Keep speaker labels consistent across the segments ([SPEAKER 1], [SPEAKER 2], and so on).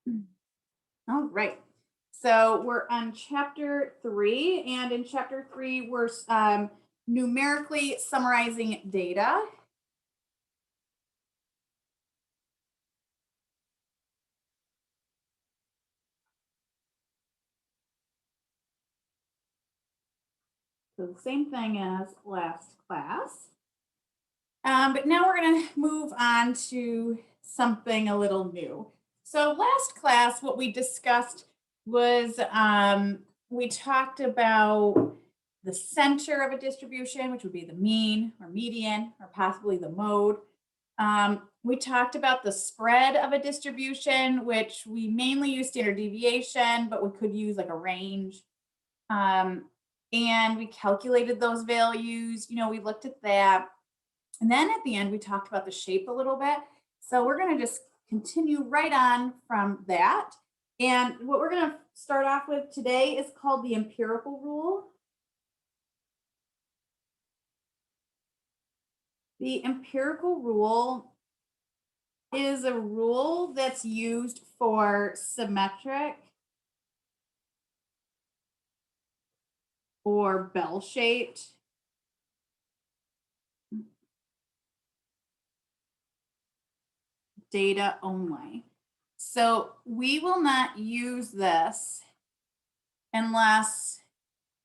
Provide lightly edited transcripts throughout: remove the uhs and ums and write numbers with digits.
[SPEAKER 1] All right. So we're on chapter 3, and in chapter 3, we're numerically summarizing data. So the same thing as last class. But now we're going to move on to something a little new. So last class, what we discussed was we talked about the center of a distribution, which would be the mean or median or possibly the mode. We talked about the spread of a distribution, which we mainly use standard deviation, but we could use like a range. And we calculated those values. We looked at that. And then at the end, we talked about the shape a little bit. So we're going to just continue right on from that. And what we're going to start off with today is called the empirical rule. The empirical rule is a rule that's used for symmetric or bell-shaped data only. So we will not use this unless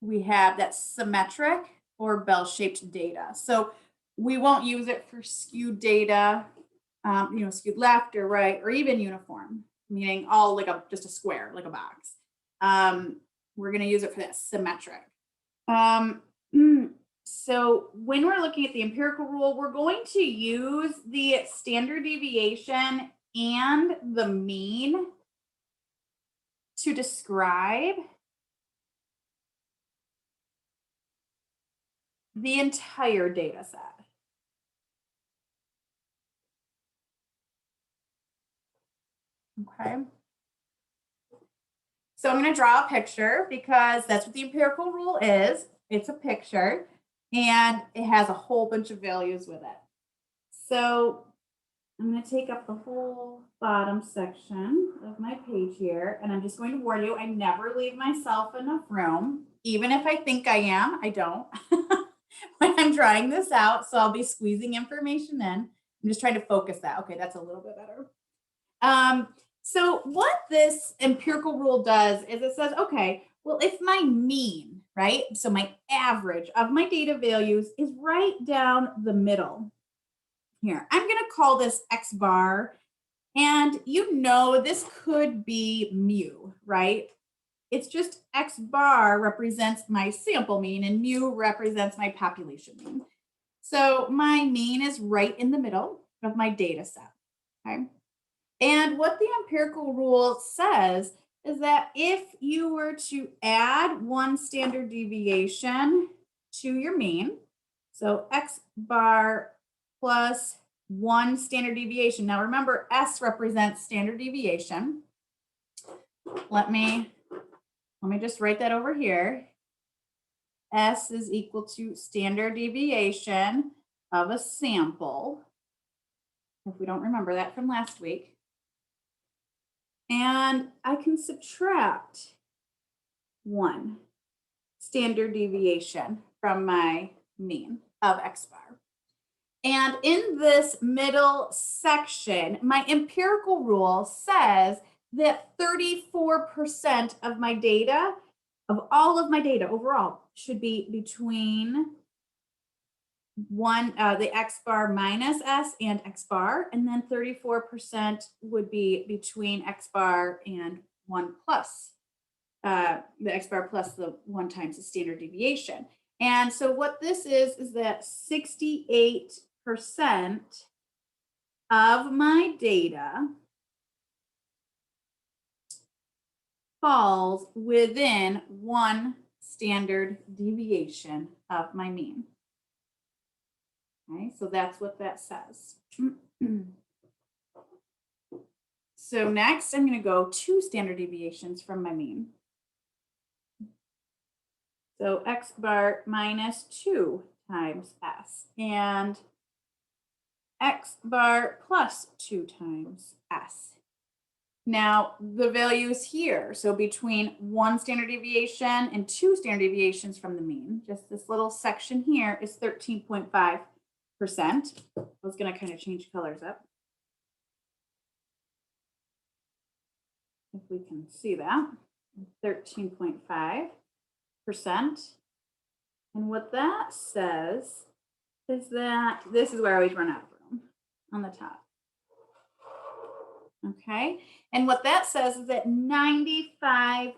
[SPEAKER 1] we have that symmetric or bell-shaped data. So we won't use it for skewed data, skewed left or right, or even uniform, meaning all like just a square, like a box. We're going to use it for that symmetric. So when we're looking at the empirical rule, we're going to use the standard deviation and the mean to describe the entire data set. Okay. So I'm going to draw a picture because that's what the empirical rule is. It's a picture and it has a whole bunch of values with it. So I'm going to take up the whole bottom section of my page here, and I'm just going to warn you, I never leave myself enough room. Even if I think I am, I don't. When I'm drawing this out, so I'll be squeezing information in. I'm just trying to focus that. Okay, that's a little bit better. So what this empirical rule does is it says, okay, well, if my mean, right, so my average of my data values is right down the middle here, I'm going to call this X bar. And this could be mu, right? It's just X bar represents my sample mean and mu represents my population mean. So my mean is right in the middle of my data set, okay? And what the empirical rule says is that if you were to add one standard deviation to your mean, so X bar plus one standard deviation. Now remember, S represents standard deviation. Let me just write that over here. S is equal to standard deviation of a sample, if we don't remember that from last week. And I can subtract one standard deviation from my mean of X bar. And in this middle section, my empirical rule says that 34% of my data, of all of my data overall, should be between the X bar minus S and X bar, and then 34% would be between X bar and 1 plus the X bar plus the 1 times the standard deviation. And so what this is that 68% of my data falls within 1 standard deviation of my mean. Okay, so that's what that says. So next, I'm going to go 2 standard deviations from my mean. So X bar minus 2 times S and X bar plus 2 times S. Now, the values here, so between 1 standard deviation and 2 standard deviations from the mean, just this little section here is 13.5%. I was going to kind of change colors up. If we can see that, 13.5%. And what that says is that this is where I always run out of room on the top. Okay, and what that says is that 95%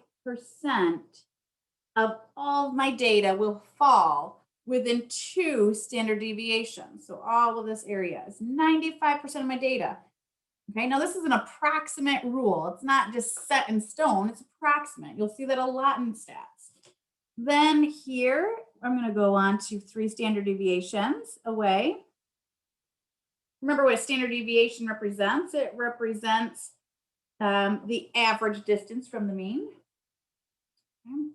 [SPEAKER 1] of all of my data will fall within 2 standard deviations. So all of this area is 95% of my data. Okay, now this is an approximate rule. It's not just set in stone, it's approximate. You'll see that a lot in stats. Then here, I'm going to go on to 3 standard deviations away. Remember what a standard deviation represents? It represents the average distance from the mean. Okay.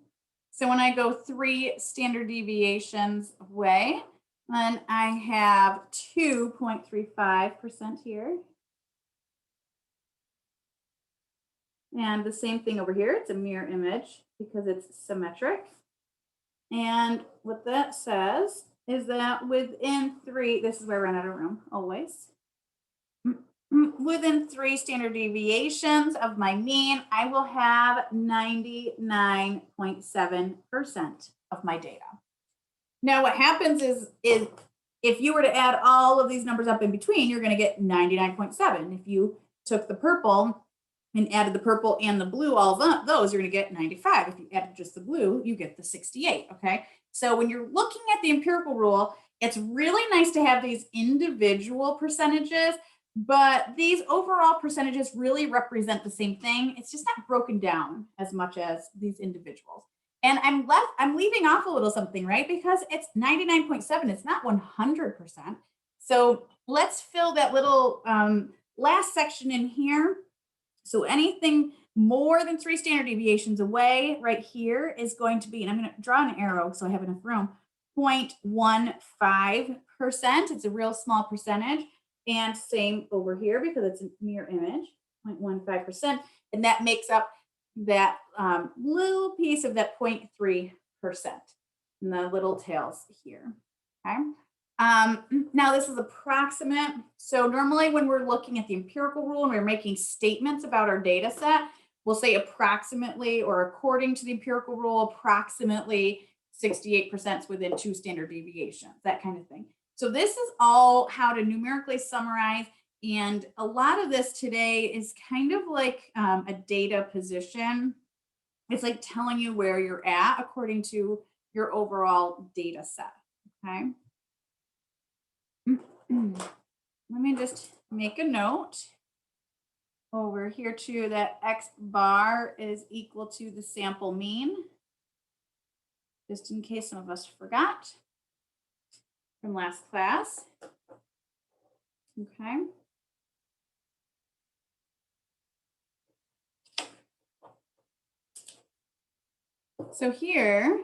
[SPEAKER 1] So when I go 3 standard deviations away, then I have 2.35% here. And the same thing over here, it's a mirror image because it's symmetric. And what that says is that within 3, this is where I run out of room always. Within 3 standard deviations of my mean, I will have 99.7% of my data. Now what happens is if you were to add all of these numbers up in between, you're going to get 99.7. If you took the purple and added the purple and the blue, all of those, you're going to get 95. If you added just the blue, you get the 68. Okay. So when you're looking at the empirical rule, it's really nice to have these individual percentages, but these overall percentages really represent the same thing. It's just not broken down as much as these individuals. And I'm leaving off a little something, right? Because it's 99.7, it's not 100%. So let's fill that little last section in here. So anything more than 3 standard deviations away right here is going to be, and I'm going to draw an arrow so I have enough room, 0.15%. It's a real small percentage. And same over here because it's a mirror image, 0.15%. And that makes up that little piece of that 0.3% and the little tails here. Okay. Now this is approximate. So normally when we're looking at the empirical rule and we're making statements about our data set, we'll say approximately or according to the empirical rule, approximately 68% is within 2 standard deviations, that kind of thing. So this is all how to numerically summarize. And a lot of this today is kind of like a data position. It's like telling you where you're at according to your overall data set, okay? Let me just make a note over here too that X bar is equal to the sample mean, just in case some of us forgot from last class. Okay. So here,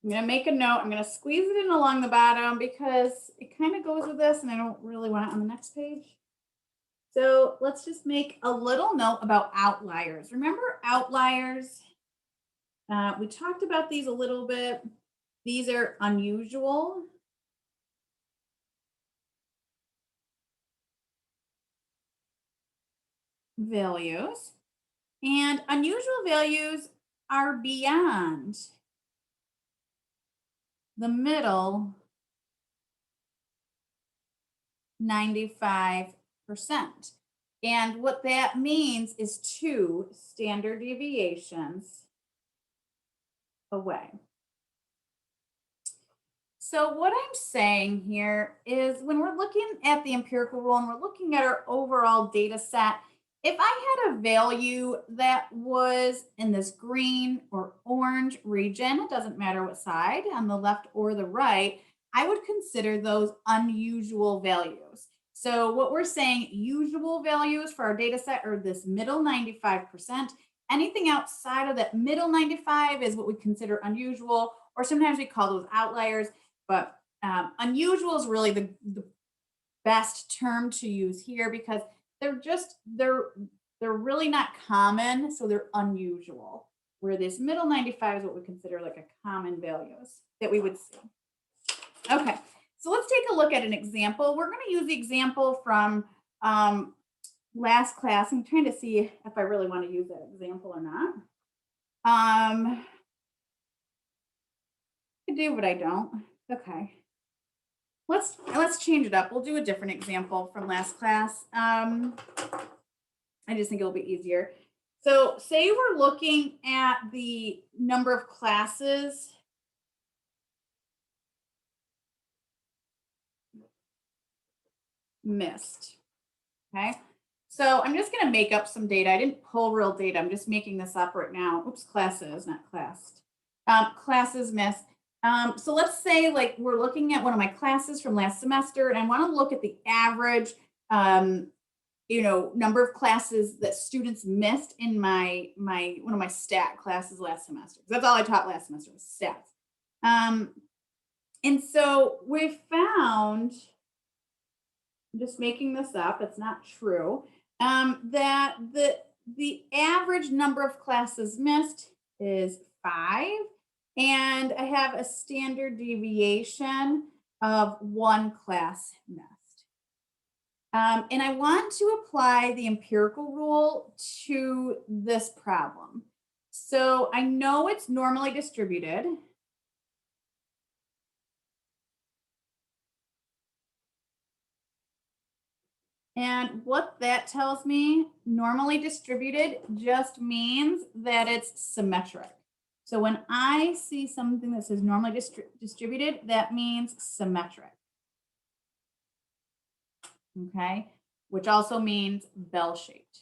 [SPEAKER 1] I'm going to make a note. I'm going to squeeze it in along the bottom because it kind of goes with this and I don't really want it on the next page. So let's just make a little note about outliers. Remember outliers? We talked about these a little bit. These are unusual. Values. And unusual values are beyond the middle 95%. And what that means is 2 standard deviations away. So what I'm saying here is when we're looking at the empirical rule and we're looking at our overall data set, if I had a value that was in this green or orange region, it doesn't matter what side, on the left or the right, I would consider those unusual values. So what we're saying, usual values for our data set are this middle 95%. Anything outside of that middle 95 is what we consider unusual, or sometimes we call those outliers, but unusual is really the best term to use here because they're really not common, so they're unusual. Where this middle 95 is what we consider like a common values that we would see. Okay, so let's take a look at an example. We're going to use the example from last class. I'm trying to see if I really want to use that example or not. I do, but I don't. Okay. Let's change it up. We'll do a different example from last class. I just think it'll be easier. So say we're looking at the number of classes missed. Okay. So I'm just going to make up some data. I didn't pull real data. I'm just making this up right now. Oops, classes, not classed. Classes missed. So let's say like we're looking at one of my classes from last semester, and I want to look at the average, number of classes that students missed in my one of my stat classes last semester. That's all I taught last semester was stats. And so we found, I'm just making this up, it's not true, that the average number of classes missed is 5, and I have a standard deviation of 1 class missed. And I want to apply the empirical rule to this problem. So I know it's normally distributed. And what that tells me, normally distributed just means that it's symmetric. So when I see something that says normally distributed, that means symmetric. Okay, which also means bell-shaped.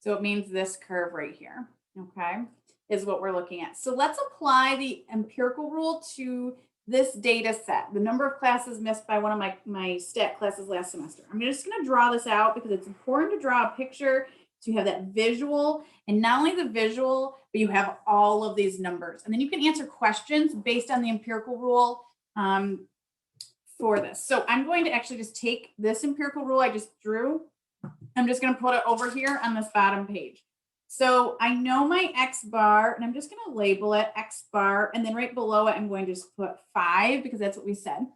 [SPEAKER 1] So it means this curve right here, okay, is what we're looking at. So let's apply the empirical rule to this data set, the number of classes missed by one of my stat classes last semester. I'm just going to draw this out because it's important to draw a picture so you have that visual, and not only the visual, but you have all of these numbers. And then you can answer questions based on the empirical rule for this. So I'm going to actually just take this empirical rule I just drew. I'm just going to put it over here on this bottom page. So I know my X bar, and I'm just going to label it X bar, and then right below it, I'm going to just put 5 because that's what we said.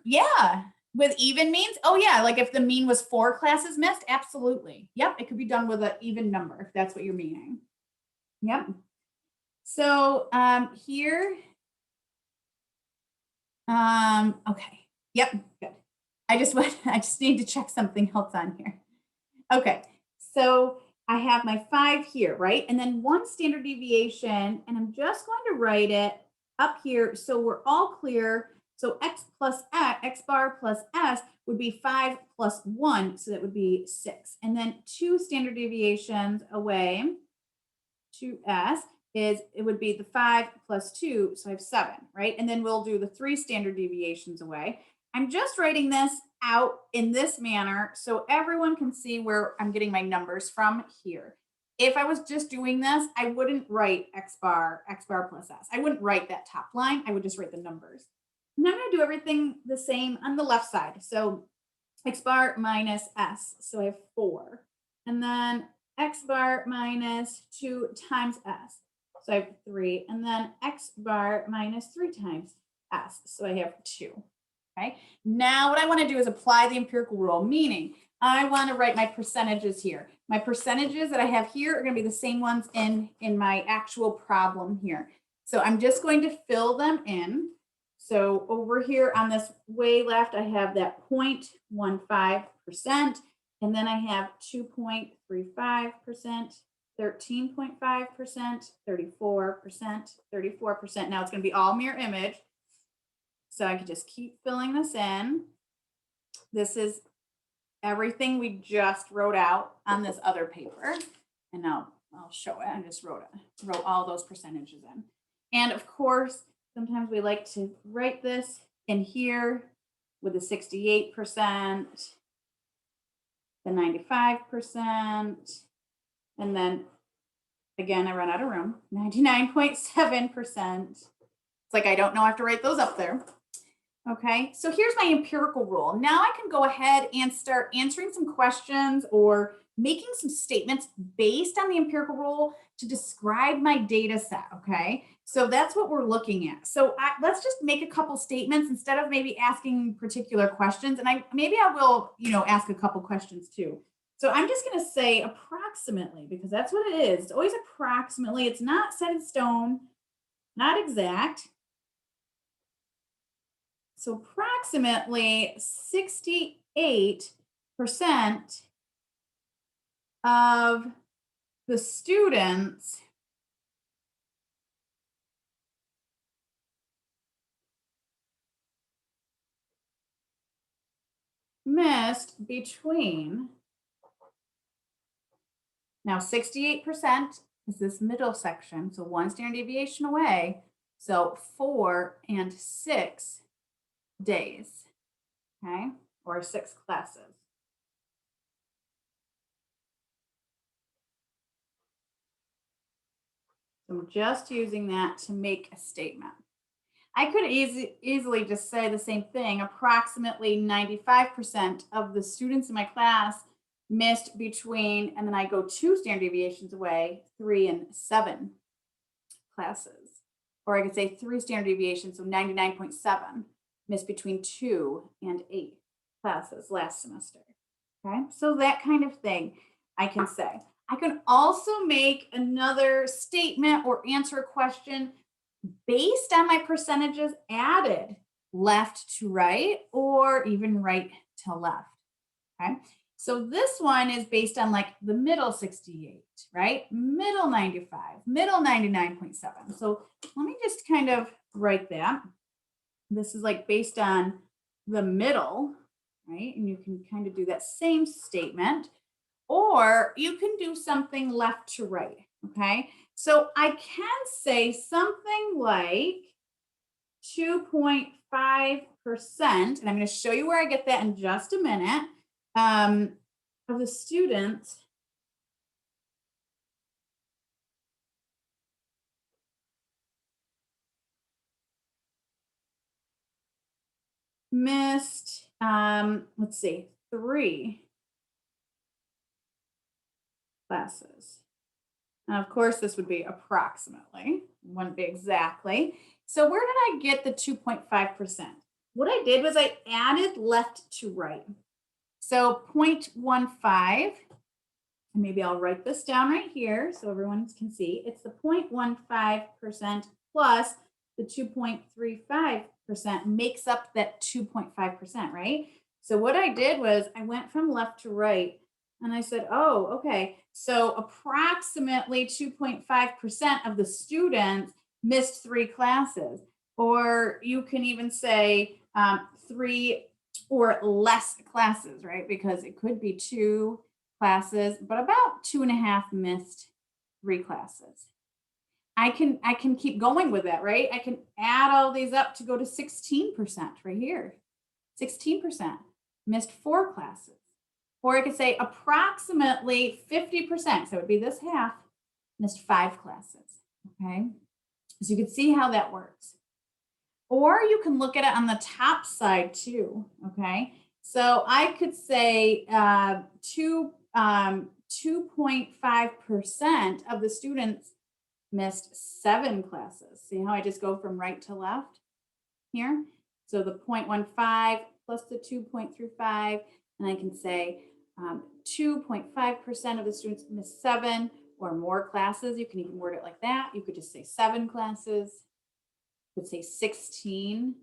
[SPEAKER 1] Yeah, with even means, oh yeah, like if the mean was 4 classes missed, absolutely. Yep, it could be done with an even number if that's what you're meaning. Yep. So here, okay, yep, good. I just need to check something else on here. Okay, so I have my 5 here, right? And then 1 standard deviation, and I'm just going to write it up here so we're all clear. So X bar plus S would be 5 plus 1, so that would be 6. And then 2 standard deviations away to S it would be the 5 plus 2, so I have 7, right? And then we'll do the 3 standard deviations away. I'm just writing this out in this manner so everyone can see where I'm getting my numbers from here. If I was just doing this, I wouldn't write X bar plus S. I wouldn't write that top line. I would just write the numbers. And I'm going to do everything the same on the left side. So X bar minus S, so I have 4. And then X bar minus 2 times S, so I have 3. And then X bar minus 3 times S, so I have 2. Okay, now what I want to do is apply the empirical rule, meaning I want to write my percentages here. My percentages that I have here are going to be the same ones in my actual problem here. So I'm just going to fill them in. So over here on this way left, I have that 0.15%, and then I have 2.35%, 13.5%, 34%, 34%. Now it's going to be all mirror image. So I could just keep filling this in. This is everything we just wrote out on this other paper. And now I'll show it. I just wrote all those percentages in. And of course, sometimes we like to write this in here with the 68%, the 95%, and then again, I run out of room, 99.7%. It's like I don't know I have to write those up there. Okay, so here's my empirical rule. Now I can go ahead and start answering some questions or making some statements based on the empirical rule to describe my data set. Okay, so that's what we're looking at. So let's just make a couple statements instead of maybe asking particular questions. And I will, ask a couple questions too. So I'm just going to say approximately because that's what it is. It's always approximately. It's not set in stone, not exact. So approximately 68% of the students missed between, now 68% is this middle section, so one standard deviation away, so 4 and 6 days, okay, or 6 classes. So I'm just using that to make a statement. I could easily just say the same thing. Approximately 95% of the students in my class missed between, and then I go 2 standard deviations away, 3 and 7 classes. Or I could say 3 standard deviations, so 99.7 missed between 2 and 8 classes last semester. Okay, so that kind of thing I can say. I can also make another statement or answer a question based on my percentages added left to right or even right to left. Okay. So this one is based on like the middle 68, right? Middle 95, middle 99.7. So let me just kind of write that. This is like based on the middle, right? And you can kind of do that same statement, or you can do something left to right. Okay. So I can say something like 2.5%, and I'm going to show you where I get that in just a minute, of the students missed, let's see, 3 classes. Now, of course, this would be approximately, wouldn't be exactly. So where did I get the 2.5%? What I did was I added left to right. So 0.15, and maybe I'll write this down right here so everyone can see. It's the 0.15% plus the 2.35% makes up that 2.5%, right? So what I did was I went from left to right and I said, oh, okay. So approximately 2.5% of the students missed 3 classes. Or you can even say 3 or less classes, right? Because it could be 2 classes, but about 2.5 missed 3 classes. I can keep going with that, right? I can add all these up to go to 16% right here. 16% missed 4 classes. Or I could say approximately 50%, so it would be this half, missed 5 classes. Okay. So you can see how that works. Or you can look at it on the top side too. Okay. So I could say 2.5% of the students missed 7 classes. See how I just go from right to left here? So the 0.15 plus the 2.35, and I can say 2.5% of the students missed 7 or more classes. You can even word it like that. You could just say 7 classes. Would say 16%,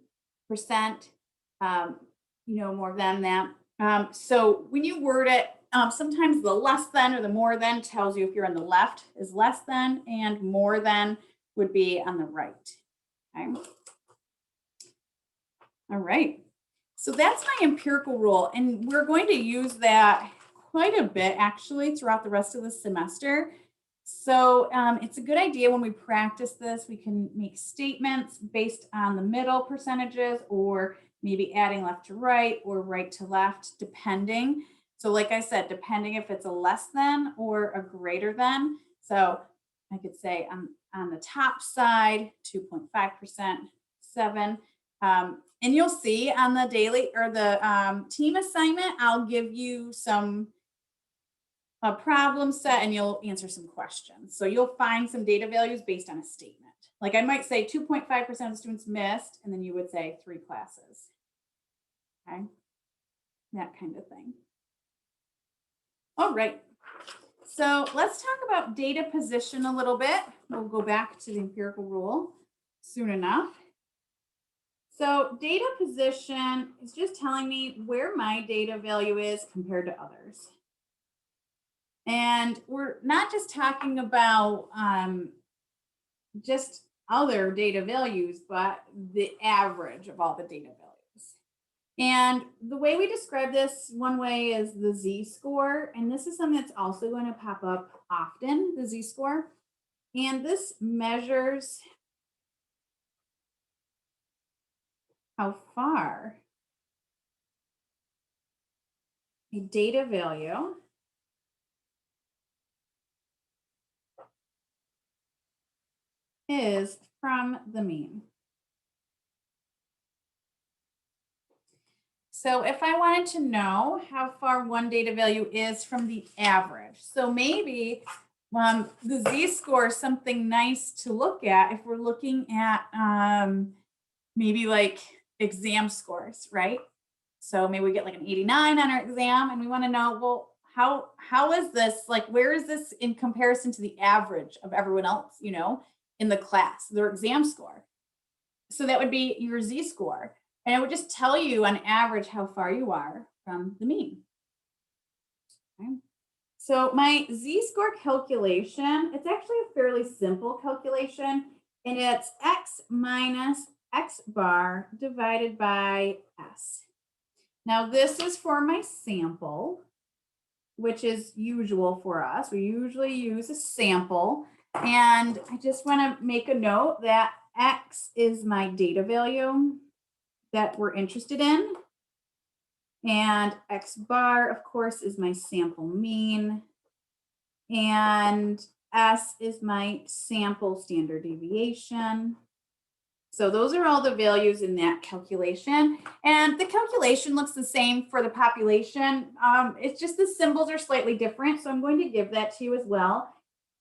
[SPEAKER 1] more than that. So when you word it, sometimes the less than or the more than tells you if you're on the left is less than, and more than would be on the right. Okay. All right. So that's my empirical rule, and we're going to use that quite a bit actually throughout the rest of the semester. So it's a good idea when we practice this, we can make statements based on the middle percentages or maybe adding left to right or right to left, depending. So like I said, depending if it's a less than or a greater than. So I could say on the top side, 2.5%, 7. And you'll see on the daily or the team assignment, I'll give you a problem set and you'll answer some questions. So you'll find some data values based on a statement. Like I might say 2.5% of students missed, and then you would say 3 classes. Okay, that kind of thing. All right. So let's talk about data position a little bit. We'll go back to the empirical rule soon enough. So data position is just telling me where my data value is compared to others. And we're not just talking about just other data values, but the average of all the data values. And the way we describe this, one way is the z-score. And this is something that's also going to pop up often, the z-score. And this measures how far a data value is from the mean. So if I wanted to know how far one data value is from the average, so maybe the z-score is something nice to look at if we're looking at maybe like exam scores, right? So maybe we get like an 89 on our exam and we want to know, well, how is this, like, where is this in comparison to the average of everyone else, you know, in the class, their exam score? So that would be your z-score. And it would just tell you on average how far you are from the mean. Okay. So my z-score calculation, it's actually a fairly simple calculation, and it's x minus x bar divided by s. Now this is for my sample, which is usual for us. We usually use a sample. And I just want to make a note that x is my data value that we're interested in. And x bar, of course, is my sample mean. And s is my sample standard deviation. So those are all the values in that calculation. And the calculation looks the same for the population. It's just the symbols are slightly different. So I'm going to give that to you as well.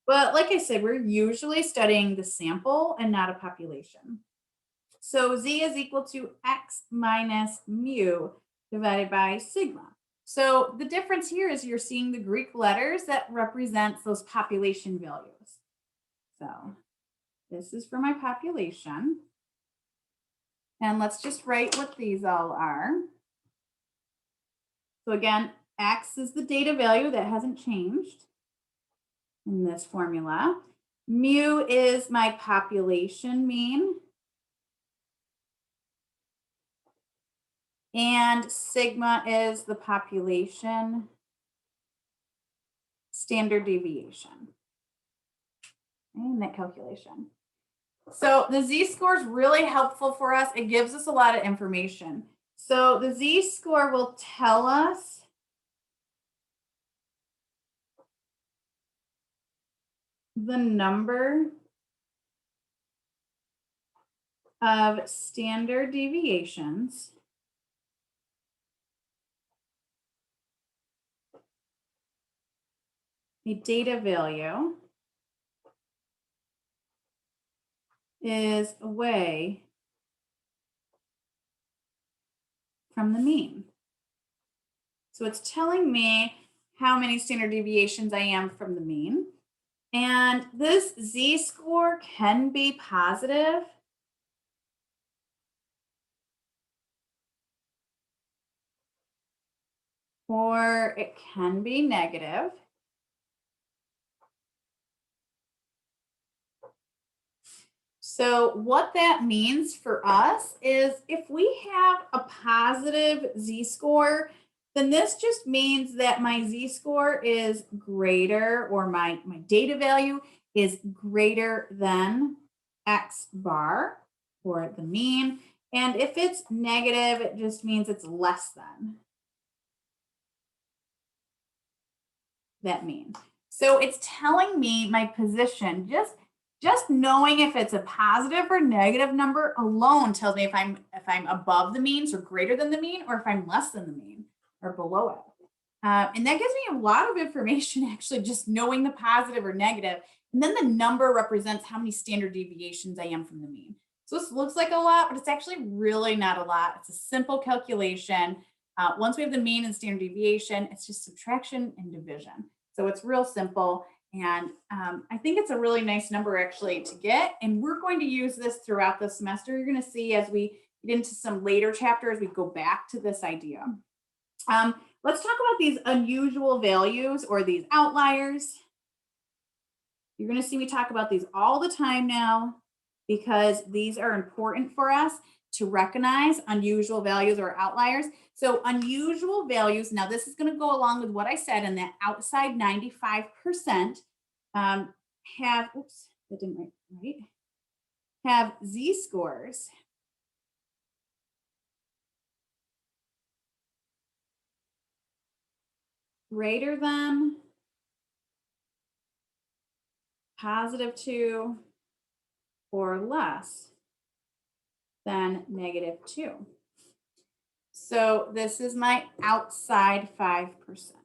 [SPEAKER 1] But like I said, we're usually studying the sample and not a population. So z is equal to x minus mu divided by sigma. So the difference here is you're seeing the Greek letters that represents those population values. So this is for my population. And let's just write what these all are. So again, x is the data value that hasn't changed in this formula. Mu is my population mean. And sigma is the population standard deviation in that calculation. So the z-score is really helpful for us. It gives us a lot of information. So the z-score will tell us the number of standard deviations a data value is away from the mean. So it's telling me how many standard deviations I am from the mean. And this z-score can be positive or it can be negative. So what that means for us is if we have a positive z-score, then this just means that my z-score is greater, or my data value is greater than x bar, or the mean. And if it's negative, it just means it's less than that mean. So it's telling me my position. Just Just knowing if it's a positive or negative number alone tells me if I'm above the mean, so greater than the mean, or if I'm less than the mean or below it. And that gives me a lot of information, actually, just knowing the positive or negative. And then the number represents how many standard deviations I am from the mean. So this looks like a lot, but it's actually really not a lot. It's a simple calculation. Once we have the mean and standard deviation, it's just subtraction and division. So it's real simple. And I think it's a really nice number actually to get. And we're going to use this throughout the semester. You're going to see as we get into some later chapters, we go back to this idea. Let's talk about these unusual values or these outliers. You're going to see me talk about these all the time now because these are important for us to recognize unusual values or outliers. So unusual values, now this is going to go along with what I said in that outside 95% have, oops, that didn't right, have z-scores greater than +2 or less than -2. So this is my outside 5%.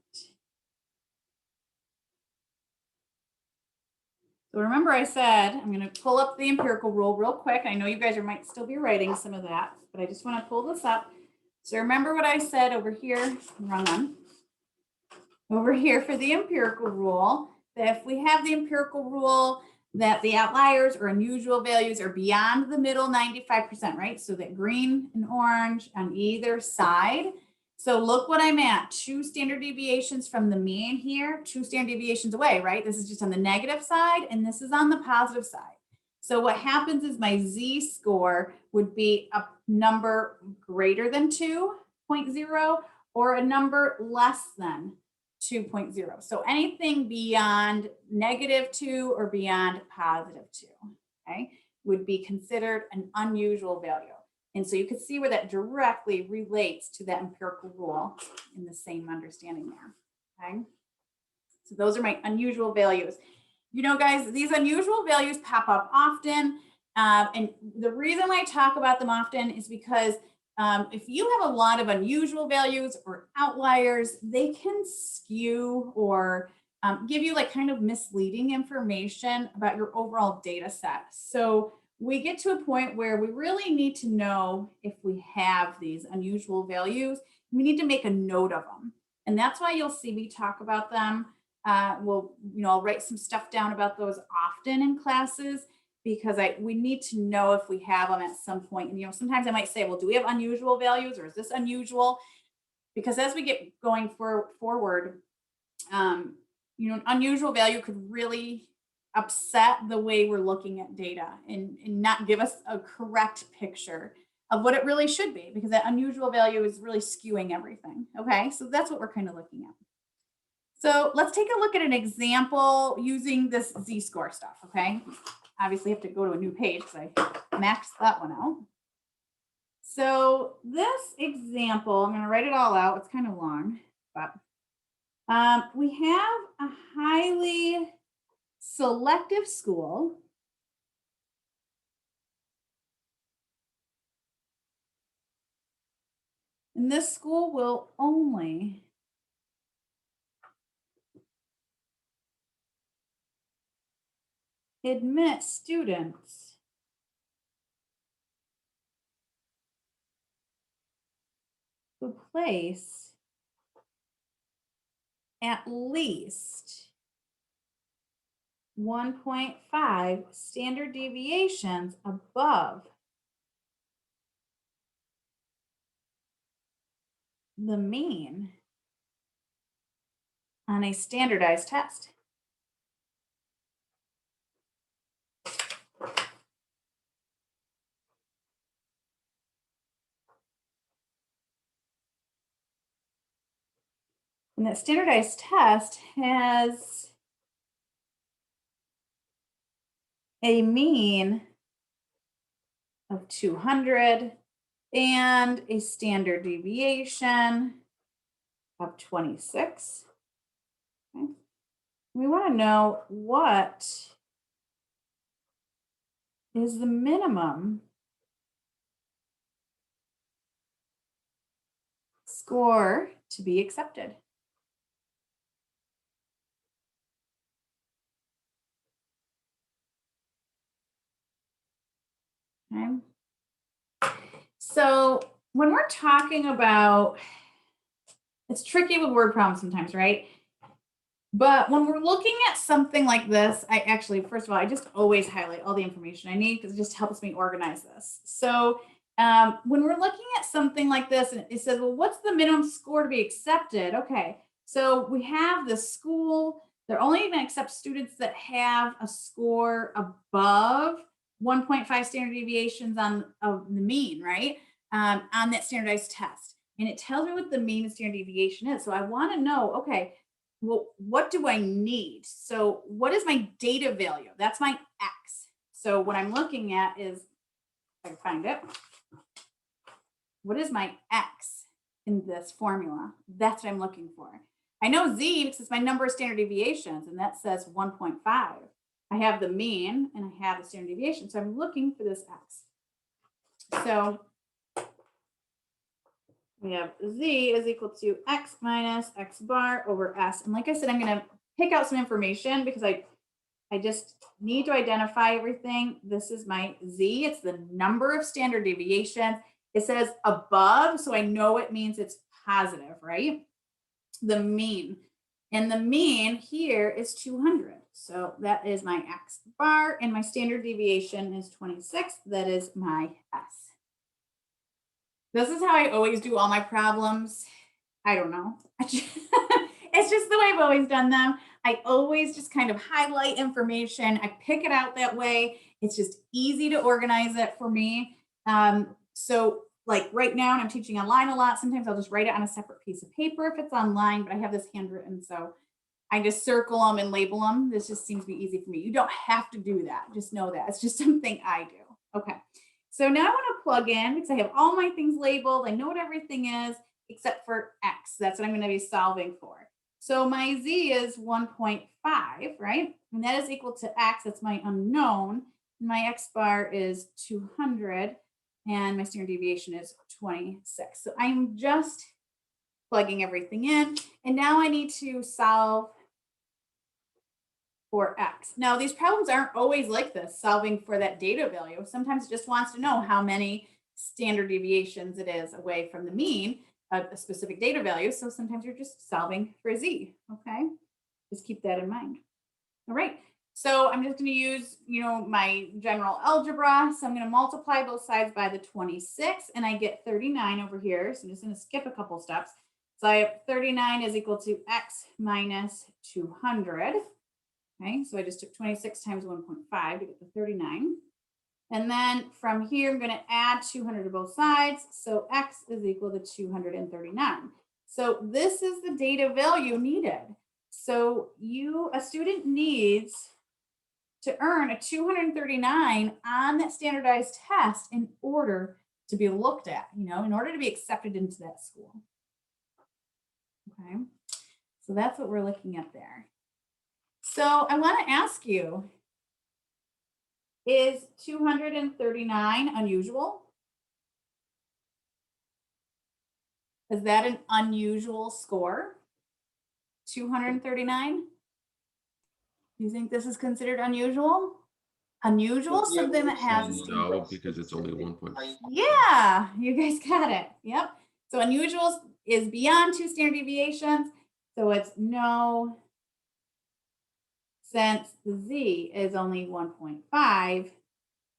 [SPEAKER 1] So remember I said, I'm going to pull up the empirical rule real quick. I know you guys might still be writing some of that, but I just want to pull this up. So remember what I said over here, wrong one. Over here for the empirical rule, that if we have the empirical rule that the outliers or unusual values are beyond the middle 95%, right? So that green and orange on either side. So look what I'm at, 2 standard deviations from the mean here, 2 standard deviations away, right? This is just on the negative side and this is on the positive side. So what happens is my z-score would be a number greater than 2.0 or a number less than 2.0. So anything beyond -2 or beyond +2, okay, would be considered an unusual value. And so you can see where that directly relates to that empirical rule in the same understanding there, okay? So those are my unusual values. You know, guys, these unusual values pop up often. And the reason why I talk about them often is because if you have a lot of unusual values or outliers, they can skew or give you like kind of misleading information about your overall data set. So we get to a point where we really need to know if we have these unusual values. We need to make a note of them. And that's why you'll see me talk about them. I'll write some stuff down about those often in classes because we need to know if we have them at some point. And, sometimes I might say, well, do we have unusual values or is this unusual? Because as we get going forward, an unusual value could really upset the way we're looking at data and not give us a correct picture of what it really should be because that unusual value is really skewing everything. Okay, so that's what we're kind of looking at. So let's take a look at an example using this z-score stuff, okay? Obviously, I have to go to a new page because I maxed that one out. So this example, I'm going to write it all out. It's kind of long, but we have a highly selective school. And this school will only admit students who place at least 1.5 standard deviations above the mean on a standardized test. And that standardized test has a mean of 200 and a standard deviation of 26. Okay. We want to know what is the minimum score to be accepted. Okay. So when we're talking about, it's tricky with word problems sometimes, right? But when we're looking at something like this, I actually, first of all, I just always highlight all the information I need because it just helps me organize this. So when we're looking at something like this, and it says, well, what's the minimum score to be accepted? Okay, so we have the school. They're only going to accept students that have a score above 1.5 standard deviations on the mean, right? On that standardized test. And it tells me what the mean standard deviation is. So I want to know, okay, well, what do I need? So what is my data value? That's my X. So what I'm looking at is, if I can find it, what is my X in this formula? That's what I'm looking for. I know Z because it's my number of standard deviations, and that says 1.5. I have the mean and I have the standard deviation. So I'm looking for this X. So we have Z is equal to X minus X bar over S. And like I said, I'm going to pick out some information because I just need to identify everything. This is my Z. It's the number of standard deviations. It says above, so I know it means it's positive, right? The mean. And the mean here is 200. So that is my X bar, and my standard deviation is 26. That is my S. This is how I always do all my problems. I don't know. It's just the way I've always done them. I always just kind of highlight information. I pick it out that way. It's just easy to organize it for me. So like right now, and I'm teaching online a lot, sometimes I'll just write it on a separate piece of paper if it's online, but I have this handwritten. So I just circle them and label them. This just seems to be easy for me. You don't have to do that. Just know that. It's just something I do. Okay. So now I want to plug in because I have all my things labeled. I know what everything is except for X. That's what I'm going to be solving for. So my Z is 1.5, right? And that is equal to X. That's my unknown. My X bar is 200 and my standard deviation is 26. So I'm just plugging everything in. And now I need to solve for X. Now, these problems aren't always like this, solving for that data value. Sometimes it just wants to know how many standard deviations it is away from the mean, a specific data value. So sometimes you're just solving for Z, okay? Just keep that in mind. All right, so I'm just gonna use, my general algebra. So I'm gonna multiply both sides by the 26 and I get 39 over here. So I'm just gonna skip a couple steps. So I have 39 is equal to X minus 200. Okay, so I just took 26 times 1.5 to get the 39. And then from here, I'm going to add 200 to both sides. So X is equal to 239. So this is the data value needed. So a student needs to earn a 239 on that standardized test in order to be looked at, in order to be accepted into that school. Okay, so that's what we're looking at there. So I want to ask you, is 239 unusual? Is that an unusual score? 239? Do you think this is considered unusual? Unusual, something that has a
[SPEAKER 2] No, because it's only 1.5.
[SPEAKER 1] Yeah, you guys got it. Yep. So unusual is beyond 2 standard deviations. So it's no, since the Z is only 1.5,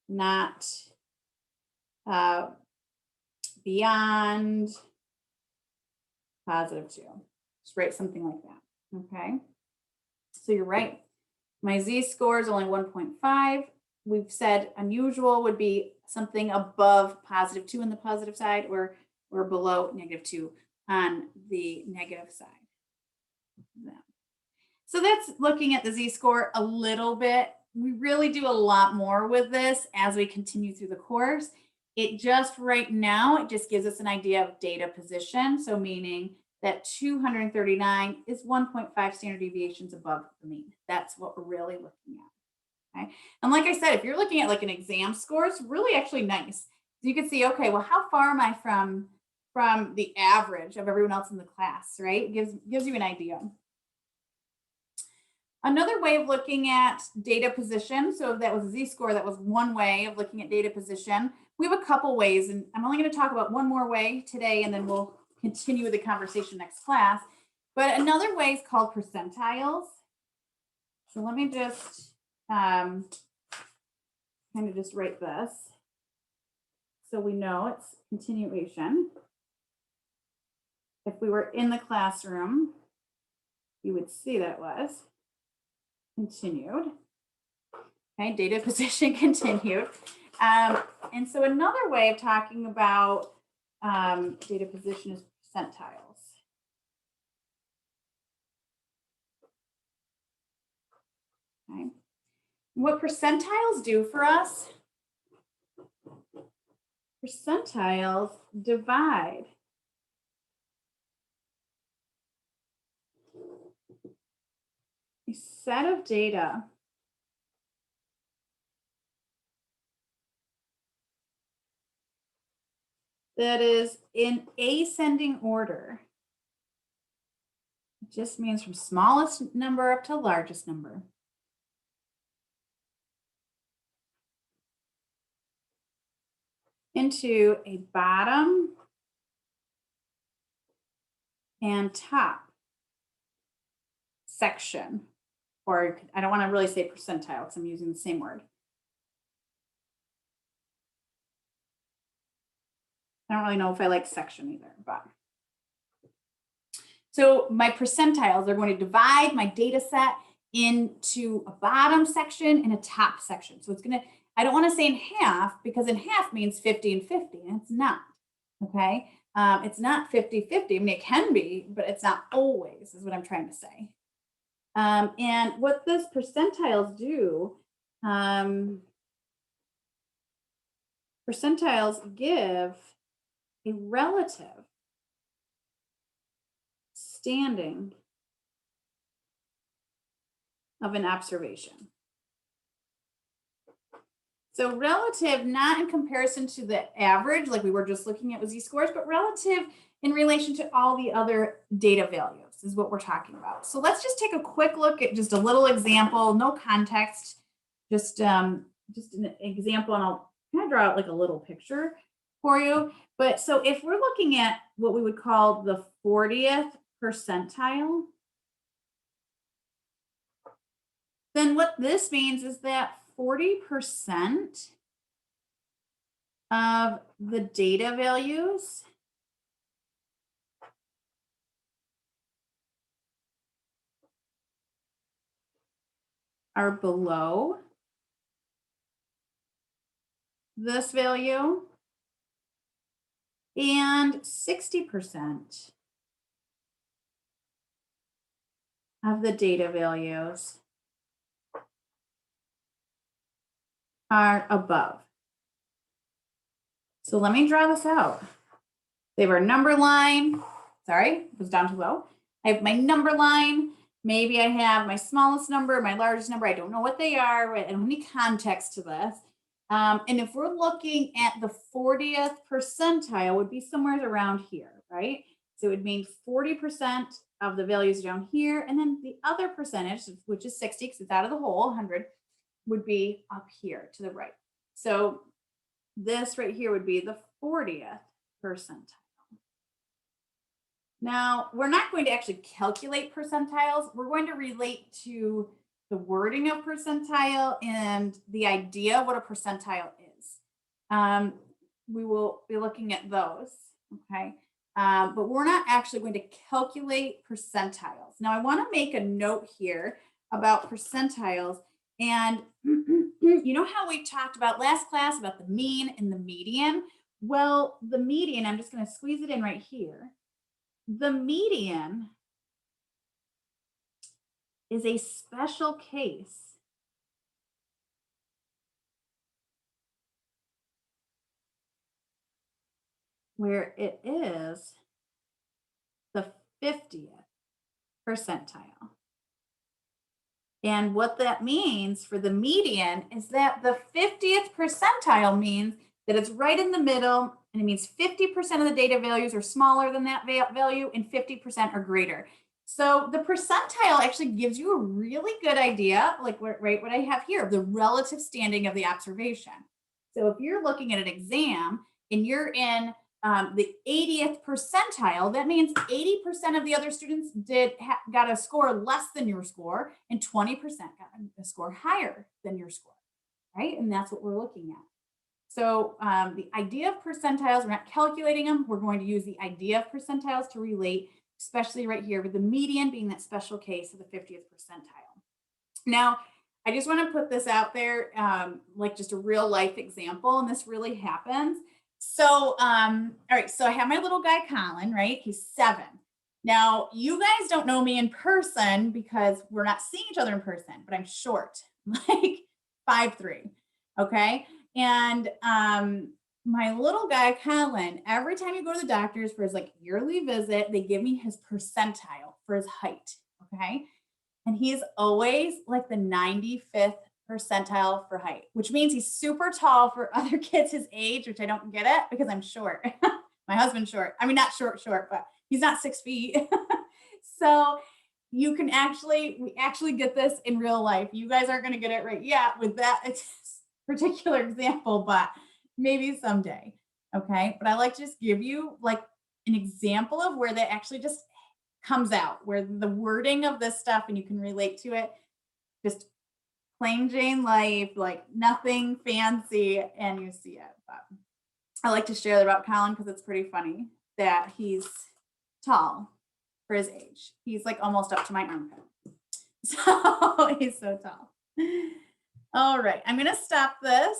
[SPEAKER 1] not beyond +2. Just write something like that. Okay. So you're right. My Z score is only 1.5. We've said unusual would be something above +2 on the positive side or below -2 on the negative side. So that's looking at the Z score a little bit. We really do a lot more with this as we continue through the course. It just right now, it just gives us an idea of data position. So meaning that 239 is 1.5 standard deviations above the mean. That's what we're really looking at. Okay. And like I said, if you're looking at like an exam score, it's really actually nice. So you can see, okay, well, how far am I from the average of everyone else in the class, right? Gives you an idea. Another way of looking at data position, so if that was a z-score, that was one way of looking at data position. We have a couple ways, and I'm only going to talk about one more way today, and then we'll continue the conversation next class. But another way is called percentiles. So let me just kind of just write this so we know it's continuation. If we were in the classroom, you would see that it was continued. Okay, data position continued. And so another way of talking about data position is percentiles. Okay. What percentiles do for us? Percentiles divide a set of data that is in ascending order. It just means from smallest number up to largest number. Into a bottom and top section, or I don't want to really say percentile because I'm using the same word. I don't really know if I like section either, but. So my percentiles are going to divide my data set into a bottom section and a top section. So it's going to, I don't want to say in half because in half means 50 and 50, and it's not, okay? It's not 50-50. I mean, it can be, but it's not always, is what I'm trying to say. And what those percentiles do, percentiles give a relative standing of an observation. So relative, not in comparison to the average, like we were just looking at with z-scores, but relative in relation to all the other data values is what we're talking about. So let's just take a quick look at just a little example, no context, just an example, and I'll kind of draw out like a little picture for you. But so if we're looking at what we would call the 40th percentile, then what this means is that 40% of the data values are below this value, and 60% of the data values are above. So let me draw this out. They have our number line. Sorry, it was down too low. I have my number line. Maybe I have my smallest number, my largest number. I don't know what they are. I don't have any context to this. And if we're looking at the 40th percentile, would be somewhere around here, right? So it would mean 40% of the values down here, and then the other percentage, which is 60, because it's out of the whole 100, would be up here to the right. So this right here would be the 40th percentile. Now, we're not going to actually calculate percentiles. We're going to relate to the wording of percentile and the idea of what a percentile is. We will be looking at those, okay? But we're not actually going to calculate percentiles. Now, I want to make a note here about percentiles. And you know how we talked about last class about the mean and the median? Well, the median, I'm just going to squeeze it in right here. The median is a special case where it is the 50th percentile. And what that means for the median is that the 50th percentile means that it's right in the middle, and it means 50% of the data values are smaller than that value and 50% are greater. So the percentile actually gives you a really good idea, like what I have here, of the relative standing of the observation. So if you're looking at an exam and you're in the 80th percentile, that means 80% of the other students got a score less than your score, and 20% got a score higher than your score, right? And that's what we're looking at. So the idea of percentiles, we're not calculating them. We're going to use the idea of percentiles to relate, especially right here with the median being that special case of the 50th percentile. Now, I just want to put this out there, like just a real life example, and this really happens. So, all right, so I have my little guy, Colin, right? He's 7. Now, you guys don't know me in person because we're not seeing each other in person, but I'm short, like 5'3", okay? And my little guy, Colin, every time you go to the doctors for his like yearly visit, they give me his percentile for his height, okay? And he's always like the 95th percentile for height, which means he's super tall for other kids his age, which I don't get it because I'm short. My husband's short. I mean, not short, but he's not 6 feet. So you can we actually get this in real life. You guys aren't going to get it right yet with that particular example, but maybe someday. Okay. But I like to just give you like an example of where that actually just comes out, where the wording of this stuff and you can relate to it, just plain Jane life, like nothing fancy, and you see it. But I like to share that about Colin because it's pretty funny that he's tall for his age. He's like almost up to my armpit. So he's so tall. All right, I'm going to stop this.